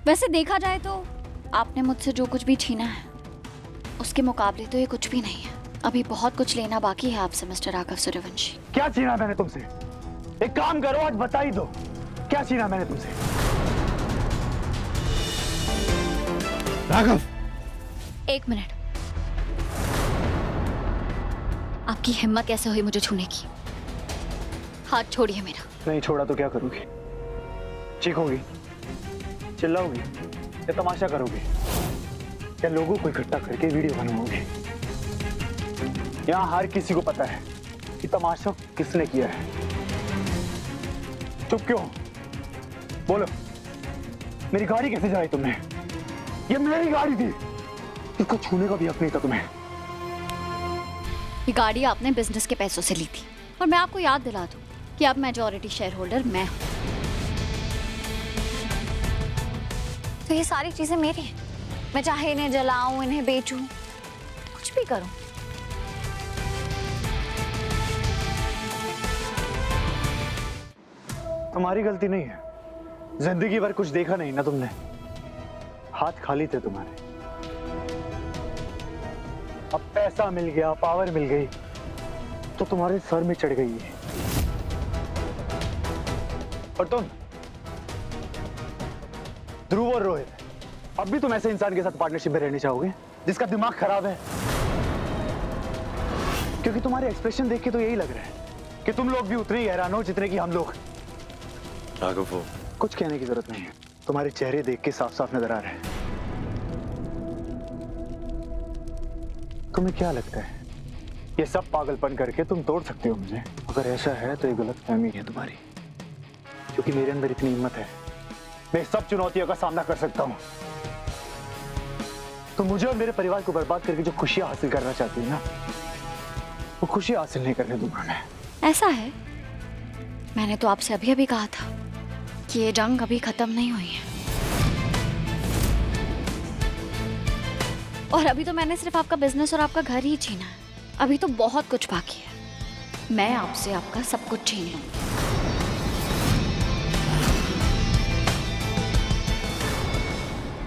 वैसे देखा जाए तो आपने मुझसे जो कुछ भी छीना है उसके मुकाबले तो ये कुछ भी नहीं है। अभी बहुत कुछ लेना बाकी है आपसे मिस्टर राघव सूर्यवंशी। क्या छीना मैंने तुमसे? एक काम करो, आज बता ही दो, क्या छीना मैंने तुमसे? राघव, एक मिनट, आपकी हिम्मत कैसे हुई मुझे छूने की? हाथ छोड़िए मेरा। नहीं छोड़ा तो क्या करोगी? चीखोगी, चिल्लाओगी या तमाशा करोगी या लोगों को इकट्ठा करके वीडियो बनवाओगी? यहाँ हर किसी को पता है कि तमाशा किसने किया है। चुप क्यों? बोलो, मेरी गाड़ी कैसे जलाई तुमने? ये मेरी गाड़ी थी, इसको छूने का भी हक नहीं था तुम्हें। ये गाड़ी आपने बिजनेस के पैसों से ली थी और मैं आपको याद दिला दूं कि अब मेजॉरिटी शेयर होल्डर मैं हूं। तो ये सारी चीजें मेरी हैं। मैं चाहे इन्हें जलाऊं, इन्हें बेचूं, कुछ भी करूं। तुम्हारी गलती नहीं है, जिंदगी भर कुछ देखा नहीं ना तुमने, हाथ खाली थे तुम्हारे। अब पैसा मिल गया, पावर मिल गई तो तुम्हारे सर में चढ़ गई है। और तुम ध्रुव और रोहित, अब भी तुम ऐसे इंसान के साथ पार्टनरशिप में रहना चाहोगे जिसका दिमाग खराब है? क्योंकि तुम्हारे एक्सप्रेशन देख के तो यही लग रहा है कि तुम लोग भी उतने ही हैरान हो जितने कि हम लोग। राघव, कुछ कहने की जरूरत नहीं है, तुम्हारे चेहरे देख के साफ साफ नजर आ रहा है। तुम्हें क्या लगता है ये सब पागलपन करके तुम तोड़ सकते हो मुझे? अगर ऐसा है तो ये गलतफहमी है तुम्हारी, क्योंकि मेरे अंदर इतनी हिम्मत है, मैं सब चुनौतियों का सामना कर सकता हूं। तो मुझे और मेरे परिवार को बर्बाद करके जो खुशियां हासिल करना चाहती है ना, वो खुशी हासिल नहीं करने दूंगा मैं। ऐसा है, मैंने तो आपसे अभी अभी कहा था कि ये जंग अभी खत्म नहीं हुई है। और अभी तो मैंने सिर्फ आपका बिजनेस और आपका घर ही छीना है, अभी तो बहुत कुछ बाकी है। मैं आपसे आपका सब कुछ छीन लूंगी।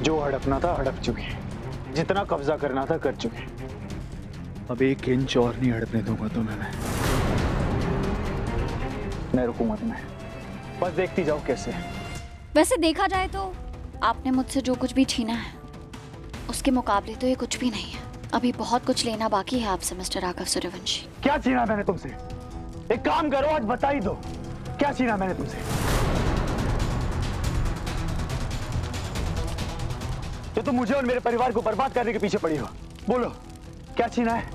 जो हड़पना था हड़प चुके, जितना कब्जा करना था कर चुके, अब एक इंच और नहीं हड़पने दूंगा तुम्हें मैं रुकूंगा तुम्हें, बस देखती जाओ कैसे। वैसे देखा जाए तो आपने मुझसे जो कुछ भी छीना है उसके मुकाबले तो ये कुछ भी नहीं है। अभी बहुत कुछ लेना बाकी है आपसे मिस्टर राघव सूर्यवंशी। क्या छीना मैंने तुमसे? एक काम करो, आज बता ही दो, क्या छीना मैंने तुमसे? जो तुम मुझे और मेरे परिवार को बर्बाद करने के पीछे पड़ी हो, बोलो क्या छीना है?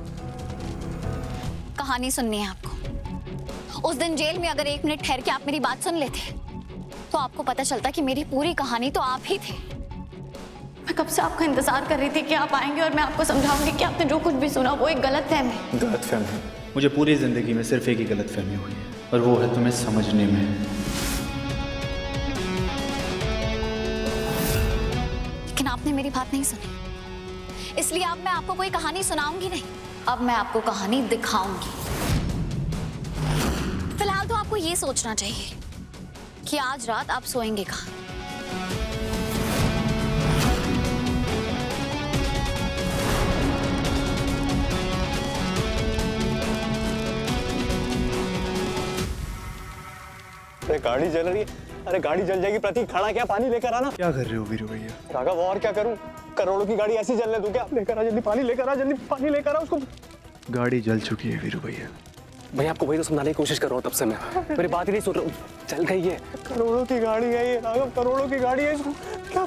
कहानी सुननी है आपको। उस दिन जेल में अगर एक मिनट ठहर के आप मेरी बात सुन लेते तो आपको पता चलता कि मेरी पूरी कहानी तो आप ही थे। मैं कब से आपका इंतजार कर रही थी कि आप आएंगे और मैं आपको समझाऊंगी कि आपने जो कुछ भी सुना वो एक गलतफहमी। गलतफहमी? मुझे पूरी जिंदगी में सिर्फ एक ही गलतफहमी हुई है और वो है तुम्हें समझने में। लेकिन आपने मेरी बात नहीं सुनी, इसलिए अब मैं आपको कोई कहानी सुनाऊंगी नहीं, अब मैं आपको कहानी दिखाऊंगी। फिलहाल तो आपको ये सोचना चाहिए कि आज रात आप सोएंगे कहाँ। अरे गाड़ी जल रही है, अरे गाड़ी जल जाएगी। प्रतीक खड़ा क्या, पानी लेकर आना। क्या कर रहे हो वीरू भैया? राघव और क्या करूं, करोड़ों की गाड़ी ऐसी जलने दूं क्या? लेकर आ, जल्दी पानी लेकर आ, जल्दी पानी लेकर आ उसको। गाड़ी जल चुकी है वीरू भैया। भैया आपको वही तो समझाने की कोशिश कर रहा हूँ तब से मैं, मेरी बात ही नहीं सुन रहा हूँ। जल गई है, करोड़ों की गाड़ी है ये राघव, करोड़ों की गाड़ी है, इसको क्या